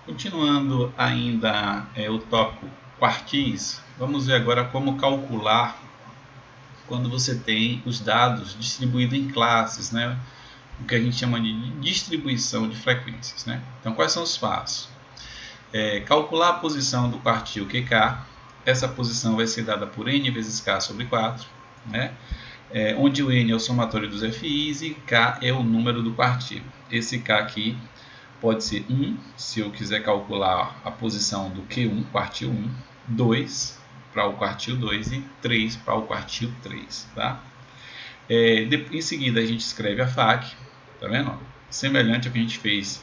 Continuando ainda o tópico quartis, vamos ver agora como calcular quando você tem os dados distribuídos em classes, né? O que a gente chama de distribuição de frequências. Né? Então, quais são os passos? Calcular a posição do quartil QK. Essa posição vai ser dada por n vezes k sobre 4, né? Onde o n é o somatório dos FIs e k é o número do quartil. Esse k aqui pode ser 1, se eu quiser calcular a posição do Q1, quartil 1, 2 para o quartil 2 e 3 para o quartil 3. Tá? Em seguida, a gente escreve a FAQ, tá vendo? Semelhante ao que a gente fez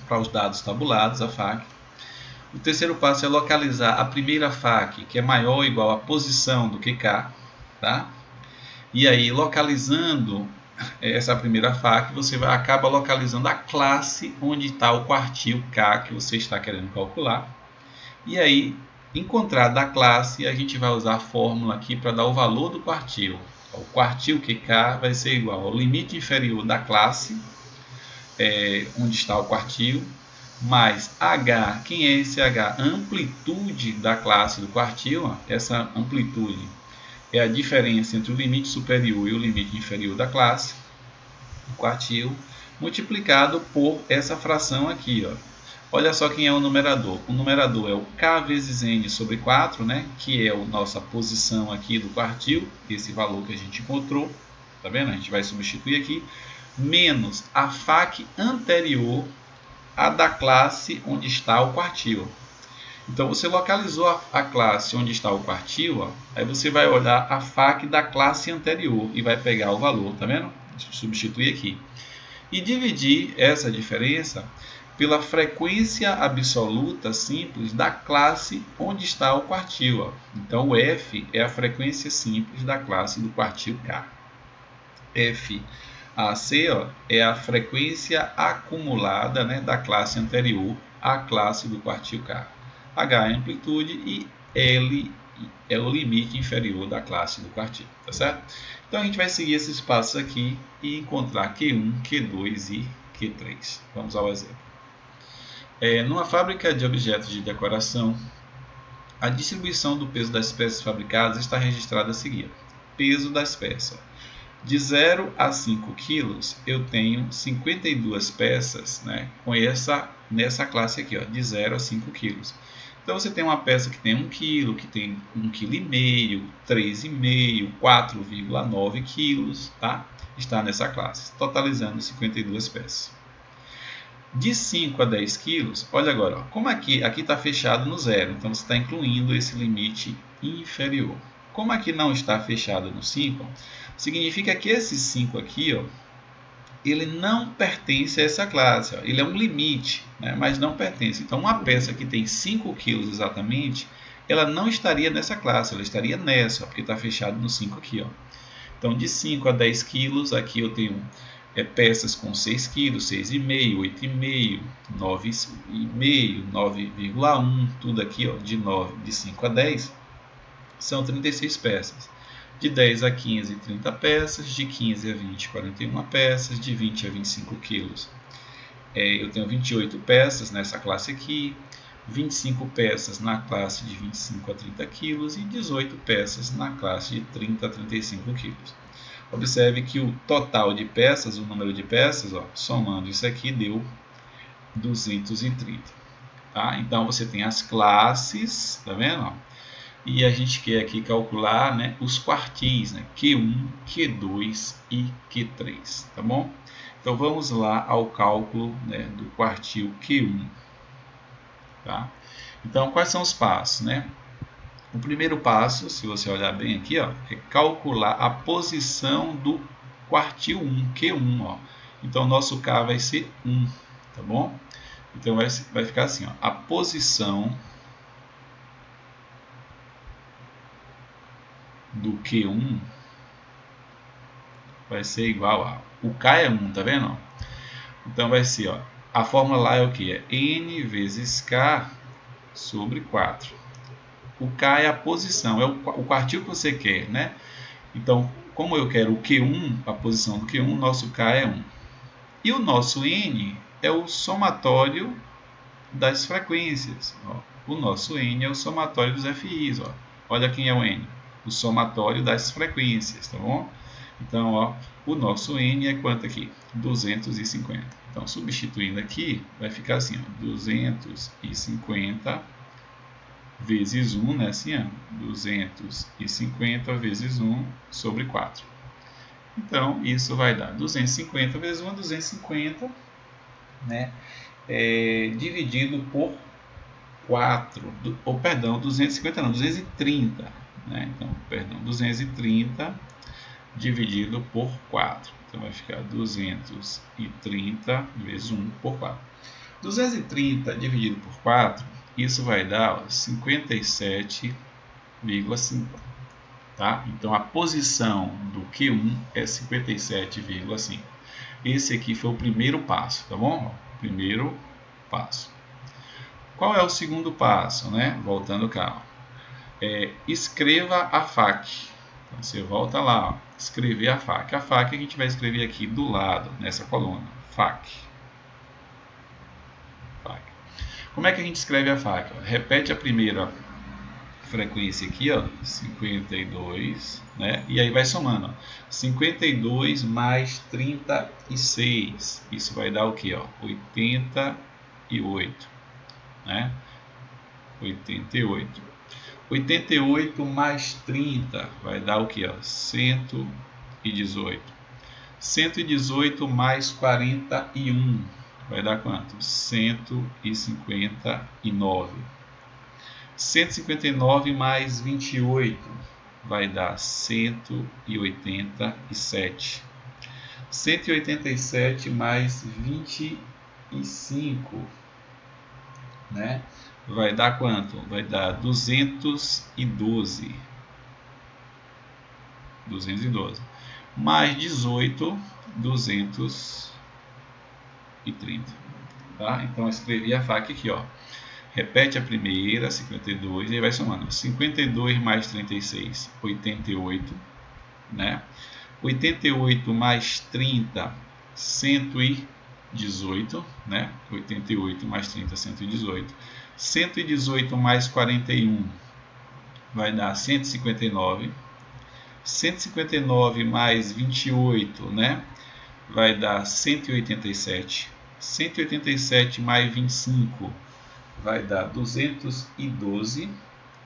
para os dados tabulados, a FAQ. O terceiro passo é localizar a primeira FAQ, que é maior ou igual à posição do QK. Tá? E aí, localizando essa primeira FAQ, você acaba localizando a classe onde está o quartil K que você está querendo calcular. E aí, encontrada a classe, a gente vai usar a fórmula aqui para dar o valor do quartil. O quartil QK vai ser igual ao limite inferior da classe, onde está o quartil, mais H. Quem é esse H? A amplitude da classe do quartil. Essa amplitude é a diferença entre o limite superior e o limite inferior da classe, do quartil, multiplicado por essa fração aqui. Olha só quem é o numerador. O numerador é o k vezes n sobre 4, né? Que é a nossa posição aqui do quartil, esse valor que a gente encontrou. Tá vendo? A gente vai substituir aqui, menos a FAQ anterior à da classe onde está o quartil. Então, você localizou a classe onde está o quartil, aí você vai olhar a FAQ da classe anterior e vai pegar o valor, tá vendo? Substituir aqui. E dividir essa diferença pela frequência absoluta simples da classe onde está o quartil. Então, o F é a frequência simples da classe do quartil K. FAC é a frequência acumulada, né, da classe anterior à classe do quartil K. H é a amplitude e L é o limite inferior da classe do quartil, tá certo? Então a gente vai seguir esses passos aqui e encontrar Q1, Q2 e Q3. Vamos ao exemplo. Numa fábrica de objetos de decoração, a distribuição do peso das peças fabricadas está registrada a seguir. Peso das peças. De 0 a 5 kg, eu tenho 52 peças, né, nessa classe aqui, de 0 a 5 kg. Então, você tem uma peça que tem 1 kg, que tem 1,5 kg, 3,5 kg, 4,9 kg, tá? Está nessa classe, totalizando 52 peças. De 5 a 10 kg, olha agora, como aqui está fechado no zero, então você está incluindo esse limite inferior. Como aqui não está fechado no 5, significa que esse 5 aqui, ele não pertence a essa classe. Ele é um limite, né, mas não pertence. Então, uma peça que tem 5 kg exatamente, ela não estaria nessa classe, ela estaria nessa, porque está fechado no 5 aqui. Então, de 5 a 10 kg, aqui eu tenho peças com 6 kg, 6,5, 8,5, 9,5, 9,1, tudo aqui, de 5 a 10, são 36 peças. De 10 a 15, 30 peças. De 15 a 20, 41 peças. De 20 a 25 quilos, eu tenho 28 peças nessa classe aqui. 25 peças na classe de 25 a 30 quilos. E 18 peças na classe de 30 a 35 quilos. Observe que o total de peças, o número de peças, somando isso aqui, deu 230. Tá? Então, você tem as classes, tá vendo? E a gente quer aqui calcular, né, os quartis, né, Q1, Q2 e Q3, tá bom? Então vamos lá ao cálculo, né, do quartil Q1. Tá? Então quais são os passos, né? O primeiro passo, se você olhar bem aqui, é calcular a posição do quartil 1, Q1. Então nosso K vai ser 1, tá bom? Então vai ficar assim, a posição do Q1 vai ser igual a... O K é 1, tá vendo? Então vai ser, a fórmula lá é o que? É N vezes K sobre 4. O K é a posição, é o quartil que você quer, né? Então, como eu quero o Q1, a posição do Q1, nosso K é 1. E o nosso N é o somatório das frequências. Ó. O nosso N é o somatório dos FIs. Ó. Olha quem é o N. O somatório das frequências, tá bom? Então, ó, o nosso N é quanto aqui? 250. Então, substituindo aqui, vai ficar assim, ó, 250 vezes 1, né? Assim, ó, 250 vezes 1 sobre 4. Então, isso vai dar 250 vezes 1 é 250, né? Dividido por 4, ou perdão, 250 não, 230, né? Então, perdão, 230 dividido por 4. Então, vai ficar 230 vezes 1 por 4. 230 dividido por 4, isso vai dar 57,5. Tá? Então, a posição do Q1 é 57,5. Esse aqui foi o primeiro passo, tá bom? Primeiro passo. Qual é o segundo passo, né? Voltando cá. Escreva a FAC. Então, você volta lá, ó, escrever a FAC. A FAC a gente vai escrever aqui do lado, nessa coluna. FAC. FAC. Como é que a gente escreve a FAC? Repete a primeira frequência aqui, ó, 52, né? E aí vai somando, ó, 52 mais 36, isso vai dar o que, ó, 88, né? 88. 88 mais 30 vai dar o que, ó, 118. 118 mais 41 vai dar quanto? 159. 159 mais 28 vai dar 187. 187 mais 25, né? Vai dar quanto? Vai dar 212. 212. Mais 18, 230. Tá? Então, eu escrevi a FAC aqui, ó. Repete a primeira, 52, e aí vai somando. 52 mais 36, 88, né? 88 mais 30, 118, né? 88 mais 30, 118. 118 mais 41 vai dar 159. 159 mais 28, né? Vai dar 187. 187 mais 25 vai dar 212,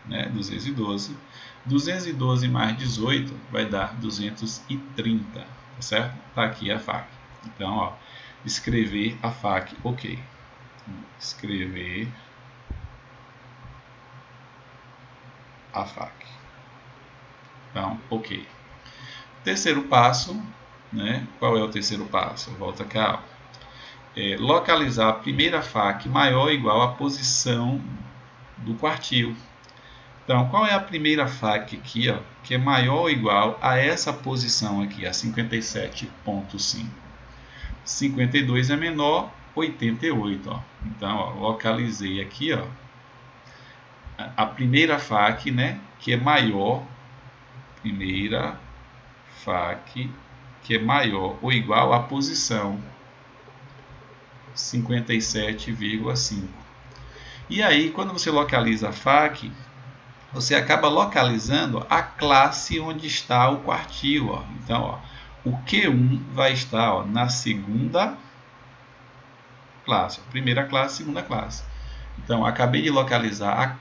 né? 212. 212 mais 18 vai dar 230, tá certo? Tá aqui a FAC. Então, ó, escrever a FAC, ok. Escrever a FAC. Então, ok. Terceiro passo, né? Qual é o terceiro passo? Volta cá, ó. Localizar a primeira FAC maior ou igual à posição do quartil. Então, qual é a primeira FAC aqui, ó, que é maior ou igual a essa posição aqui, a 57,5? 52 é menor, 88. Ó. Então, ó, localizei aqui, ó, a primeira FAC, né, que é maior, primeira FAC que é maior ou igual à posição 57,5. E aí, quando você localiza a FAC, você acaba localizando a classe onde está o quartil. Ó. Então, ó, o Q1 vai estar, ó, na segunda classe. Primeira classe, segunda classe. Então, acabei de localizar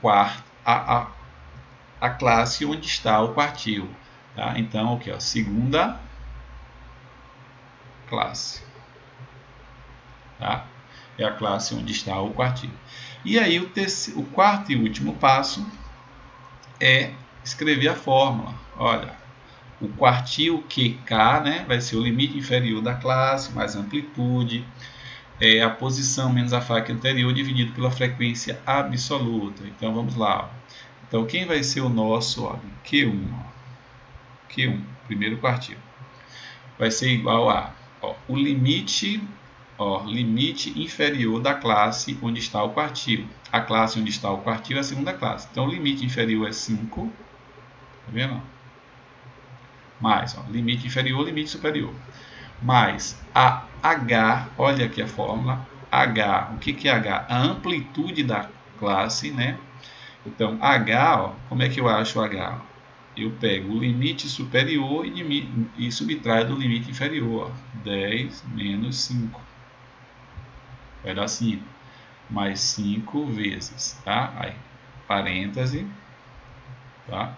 a classe onde está o quartil. Tá? Então, o que? Segunda classe. Tá? É a classe onde está o quartil. E aí, o quarto e último passo é escrever a fórmula. Olha, o quartil QK, né, vai ser o limite inferior da classe, mais amplitude, a posição menos a FAC anterior, dividido pela frequência absoluta. Então, vamos lá. Ó. Então, quem vai ser o nosso, ó, Q1? Ó. Q1, primeiro quartil. Vai ser igual a, ó, o limite, ó, limite inferior da classe onde está o quartil. A classe onde está o quartil é a segunda classe. Então, o limite inferior é 5. Tá vendo? Mais, ó, limite inferior, limite superior. Mais a H, olha aqui a fórmula, H, o que é H? A amplitude da classe, né? Então, H, ó, como é que eu acho H? Eu pego o limite superior e subtraio do limite inferior. Ó. 10 menos 5. Vai dar 5. Mais 5 vezes, tá? Aí, parêntese, tá?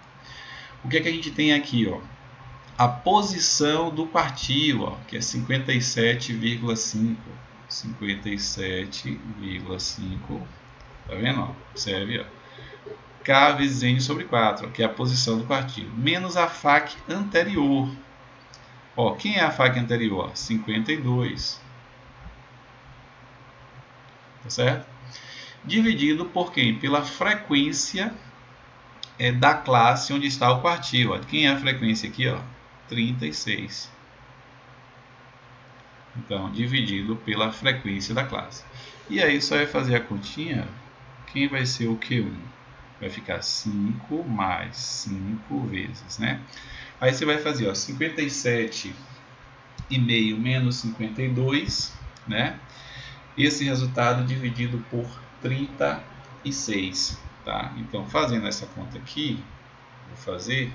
O que é que a gente tem aqui, ó? A posição do quartil, ó, que é 57,5. 57,5. Tá vendo? Ó? Observe, ó. K vezes N sobre 4, que é a posição do quartil, menos a FAC anterior. Ó, quem é a FAC anterior? 52. Tá certo? Dividido por quem? Pela frequência da classe onde está o quartil. Ó. Quem é a frequência aqui? Ó? 36. Então, dividido pela frequência da classe. E aí só vai fazer a continha. Quem vai ser o Q1? Vai ficar 5 mais 5 vezes, né? Aí você vai fazer, ó, 57,5 menos 52, né? Esse resultado dividido por 36, tá? Então, fazendo essa conta aqui, vou fazer,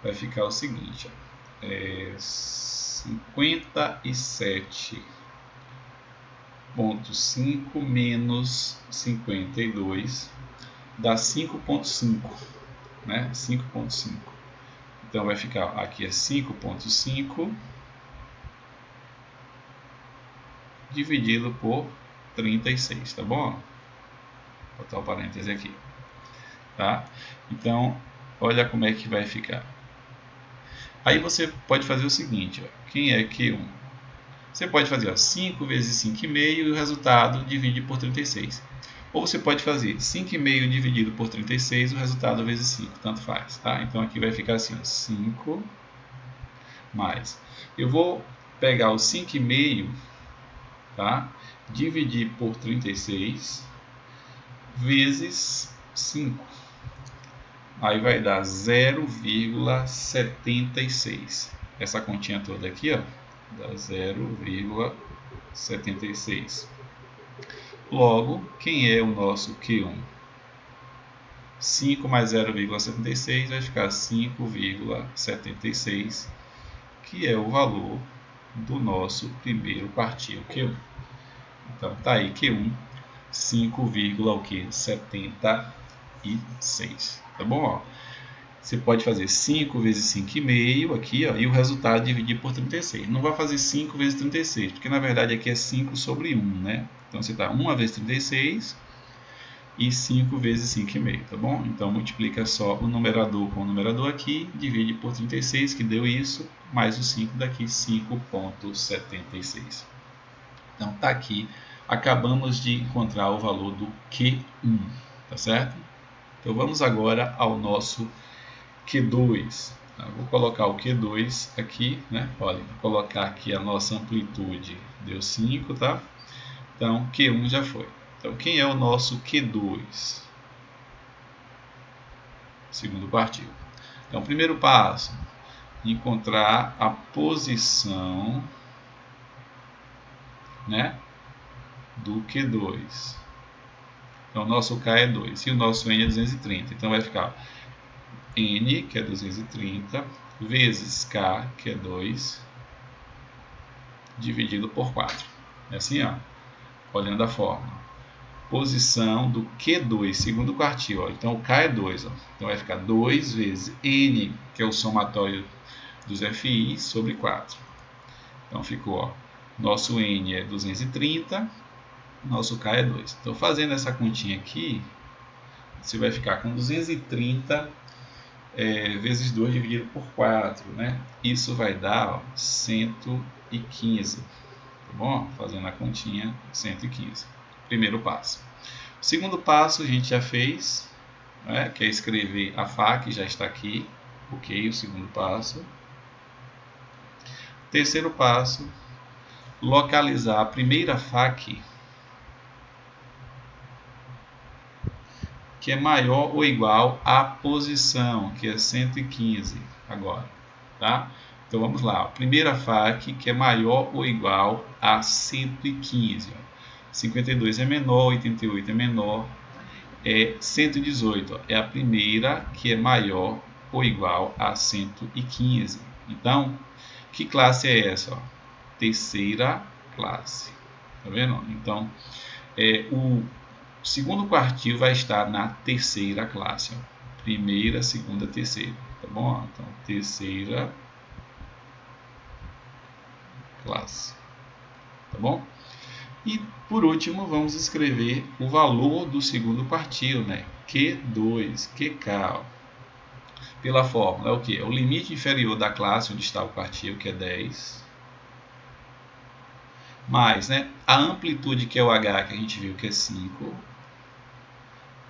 vai ficar o seguinte, ó, 57,5 menos 52 dá 5,5, né? 5,5. Então, vai ficar, aqui é 5,5 dividido por 36, tá bom? Vou botar o parêntese aqui, tá? Então, olha como é que vai ficar. Aí você pode fazer o seguinte, ó, quem é Q1? Você pode fazer, ó, 5 vezes 5,5 e o resultado divide por 36. Ou você pode fazer 5,5 dividido por 36, o resultado vezes 5, tanto faz, tá? Então aqui vai ficar assim, ó, 5 mais. Eu vou pegar o 5,5, tá? Dividir por 36 vezes 5. Aí vai dar 0,76. Essa continha toda aqui, ó, dá 0,76. Logo, quem é o nosso Q1? 5 mais 0,76 vai ficar 5,76, que é o valor do nosso primeiro quartil Q1. Então, tá aí Q1, 5,76. Tá bom? Ó? Você pode fazer 5 vezes 5,5 aqui, ó, e o resultado dividir por 36. Não vai fazer 5 vezes 36, porque na verdade aqui é 5 sobre 1, né? Então você dá 1 vezes 36 e 5 vezes 5,5, tá bom? Então multiplica só o numerador com o numerador aqui, divide por 36, que deu isso, mais o 5 daqui, 5,76. Então tá aqui, acabamos de encontrar o valor do Q1, tá certo? Então vamos agora ao nosso Q2. Vou colocar o Q2 aqui, né? Olha, vou colocar aqui a nossa amplitude, deu 5, tá? Então, Q1 já foi. Então, quem é o nosso Q2? Segundo quartil. Então, primeiro passo, encontrar a posição, né, do Q2. Então, o nosso K é 2 e o nosso N é 230. Então, vai ficar N, que é 230, vezes K, que é 2, dividido por 4. É assim, ó, olhando a fórmula. Posição do Q2, segundo quartil. Ó. Então, o K é 2. Ó. Então, vai ficar 2 vezes N, que é o somatório dos FI, sobre 4. Então, ficou, ó, nosso N é 230, nosso K é 2. Então, fazendo essa continha aqui, você vai ficar com 230 vezes 2 dividido por 4, né? Isso vai dar, ó, 115, tá bom? Fazendo a continha, 115. Primeiro passo. O segundo passo a gente já fez, né? Que é escrever a FAC, já está aqui, ok? O segundo passo. Terceiro passo, localizar a primeira FAC que é maior ou igual à posição, que é 115 agora, tá? Então vamos lá, primeira FAC que é maior ou igual a 115. Ó. 52 é menor, 88 é menor, 118 ó, é a primeira que é maior ou igual a 115. Então, que classe é essa? Ó? Terceira classe. Tá vendo? Então, o segundo quartil vai estar na terceira classe. Ó. Primeira, segunda, terceira. Tá bom? Então, terceira classe. Tá bom? E por último, vamos escrever o valor do segundo quartil, né? Q2, QK. Ó. Pela fórmula, é o que? É o limite inferior da classe onde está o quartil, que é 10. Mais, né? A amplitude, que é o H, que a gente viu que é 5.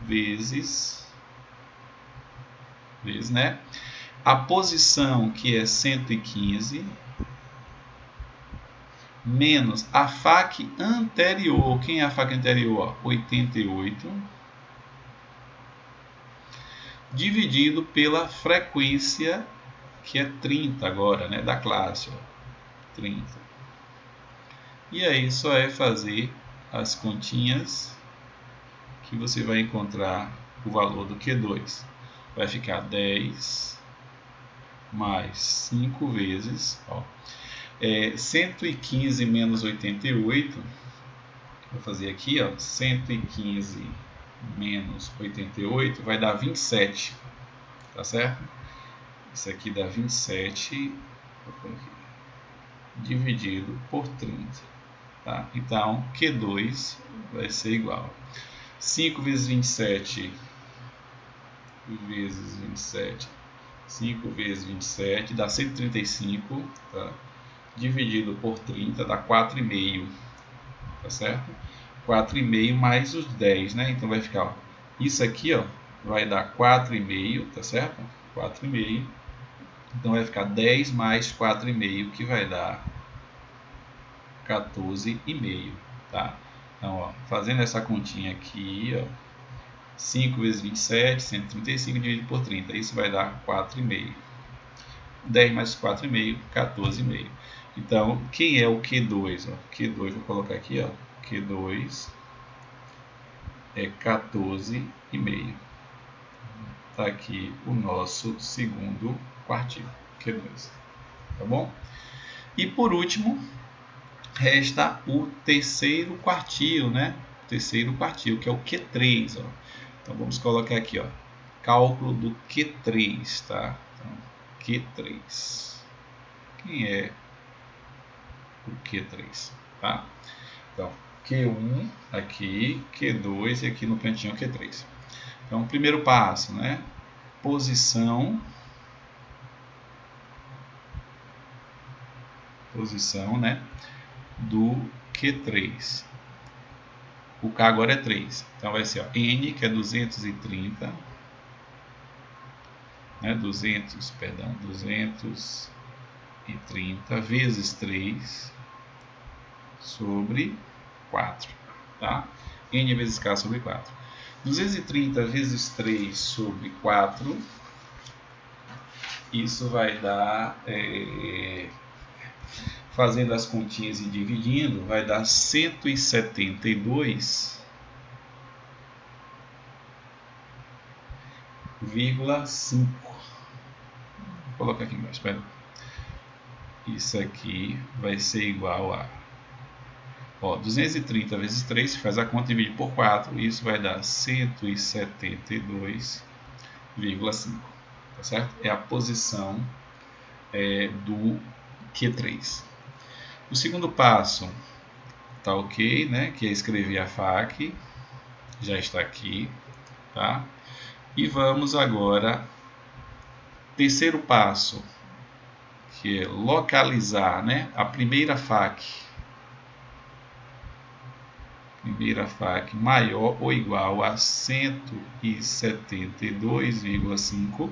Vezes, né? A posição, que é 115. Menos a FAC anterior. Quem é a FAC anterior? 88. Dividido pela frequência, que é 30 agora, né? Da classe. Ó. 30. E aí só é fazer as continhas que você vai encontrar o valor do Q2. Vai ficar 10 mais 5 vezes. Ó. 115 menos 88, vou fazer aqui, ó, 115 menos 88 vai dar 27, tá certo? Isso aqui dá 27 dividido por 30, tá? Então, Q2 vai ser igual 5 vezes 27 vezes 27, 5 vezes 27 dá 135, tá? Dividido por 30 dá 4,5, tá certo? 4,5 mais os 10, né? Então vai ficar, ó, isso aqui, ó, vai dar 4,5, tá certo? 4,5. Então vai ficar 10 mais 4,5, que vai dar 14,5, tá? Então, ó, fazendo essa continha aqui, ó, 5 vezes 27, 135 dividido por 30, isso vai dar 4,5. 10 mais 4,5, 14,5. Então, quem é o Q2? Ó? Q2, vou colocar aqui, ó. Q2 é 14,5. Está aqui o nosso segundo quartil, Q2. Tá bom? E por último, resta o terceiro quartil, né? O terceiro quartil, que é o Q3. Ó. Então, vamos colocar aqui, ó. Cálculo do Q3, tá? Então, Q3. Quem é o Q3, tá? Então, Q1 aqui, Q2 e aqui no cantinho Q3. Então, primeiro passo, né? Posição, né? Do Q3. O K agora é 3. Então, vai ser, ó, N, que é 230, né? 230 vezes 3 sobre 4, tá? N vezes K sobre 4. 230 vezes 3 sobre 4, isso vai dar, fazendo as continhas e dividindo, vai dar 172,5. Vou colocar aqui embaixo, espera. Isso aqui vai ser igual a, ó, 230 vezes 3, faz a conta e divide por 4, isso vai dar 172,5, tá certo? É a posição do Q3. O segundo passo tá ok, né? Que é escrever a FAC, já está aqui, tá? E vamos agora, terceiro passo, que é localizar, né? A primeira FAC maior ou igual a 172,5.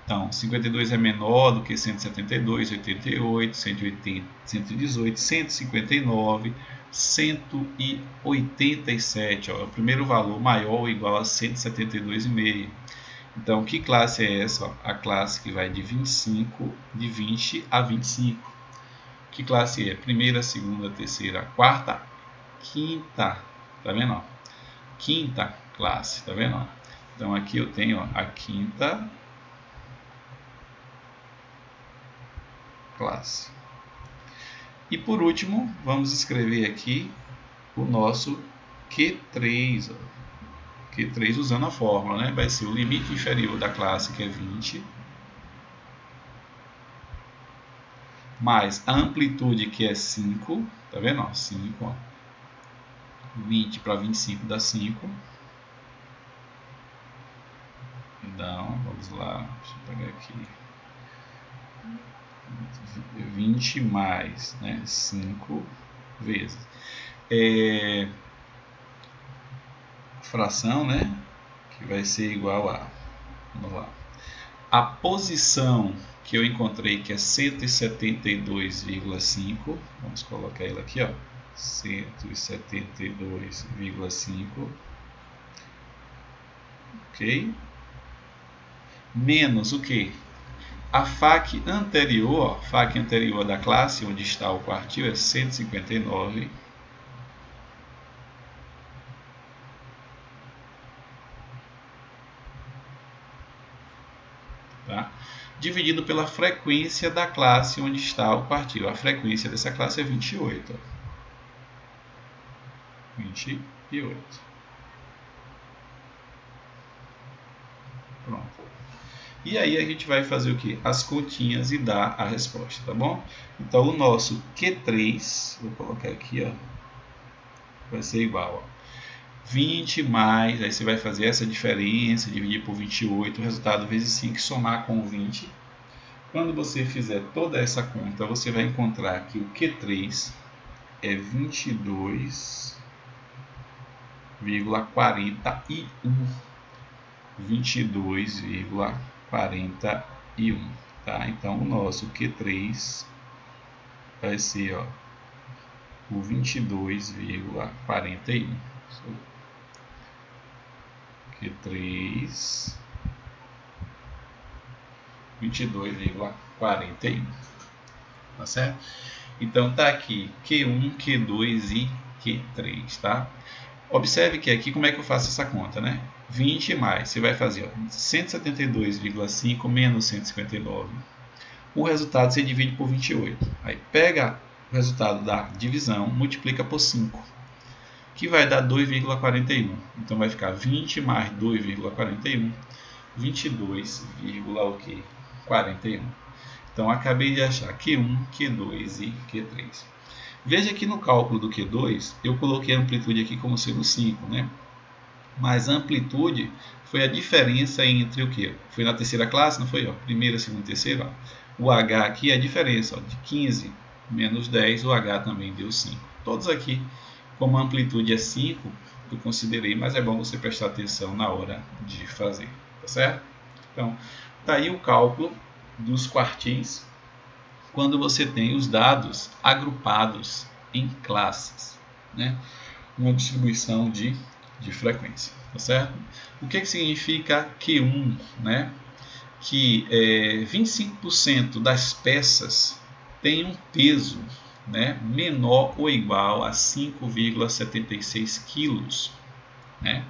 Então, 52 é menor do que 172, 88, 180, 118, 159, 187. Ó, é o primeiro valor maior ou igual a 172,5. Então, que classe é essa? Ó, a classe que vai de 20 a 25. Que classe é? Primeira, segunda, terceira, quarta quinta, tá vendo? Ó? Quinta classe, tá vendo? Ó? Então aqui eu tenho, ó, a quinta classe. E por último, vamos escrever aqui o nosso Q3. Ó. Q3 usando a fórmula, né? Vai ser o limite inferior da classe, que é 20, mais a amplitude, que é 5, tá vendo? Ó, 5, ó. 20 para 25 dá 5. Então, vamos lá, deixa eu pegar aqui. 20 mais, né, 5 vezes. Fração, né, que vai ser igual a, vamos lá, a posição que eu encontrei, que é 172,5, vamos colocar ele aqui, ó, 172,5, ok? Menos o que? A FAQ anterior, FAQ anterior da classe, onde está o quartil, é 159. Tá? Dividido pela frequência da classe onde está o quartil. A frequência dessa classe é 28. 28. Pronto. E aí a gente vai fazer o que? As continhas e dar a resposta, tá bom? Então o nosso Q3, vou colocar aqui, ó, vai ser igual, ó, 20 mais, aí você vai fazer essa diferença, dividir por 28, o resultado vezes 5, somar com 20. Quando você fizer toda essa conta, você vai encontrar que o Q3 é 22,41. 22,41. Tá? Então o nosso Q3 vai ser, ó, o 22,41. Q3 22,41. Tá certo? Então tá aqui Q1, Q2 e Q3, tá? Observe que aqui como é que eu faço essa conta, né? 20 mais, você vai fazer 172,5 menos 159. O resultado você divide por 28. Aí pega o resultado da divisão, multiplica por 5, que vai dar 2,41. Então vai ficar 20 mais 2,41, 22,41. Então acabei de achar Q1, Q2 e Q3. Veja que no cálculo do Q2 eu coloquei a amplitude aqui como sendo 5, né? Mas a amplitude foi a diferença entre o que? Foi na terceira classe, não foi? Ó, primeira, segunda, terceira. Ó. O H aqui é a diferença, ó, de 15 menos 10, o H também deu 5. Todos aqui, como a amplitude é 5, eu considerei, mas é bom você prestar atenção na hora de fazer, tá certo? Então, tá aí o cálculo dos quartis quando você tem os dados agrupados em classes, né? Uma distribuição de frequência, tá certo? O que significa Q1, né? Que 25% das peças tem um peso, né, menor ou igual a 5,76 quilos, né?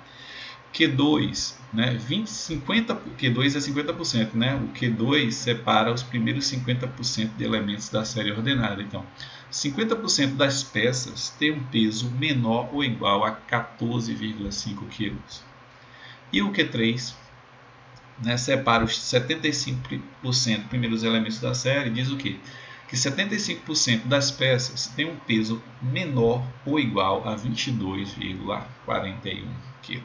Q2, né, Q2 é 50%, né? O Q2 separa os primeiros 50% de elementos da série ordenada. Então, 50% das peças tem um peso menor ou igual a 14,5 kg. E o Q3, né, separa os 75% primeiros elementos da série e diz o quê? Que 75% das peças tem um peso menor ou igual a 22,41 kg.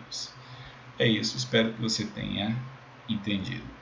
É isso, espero que você tenha entendido.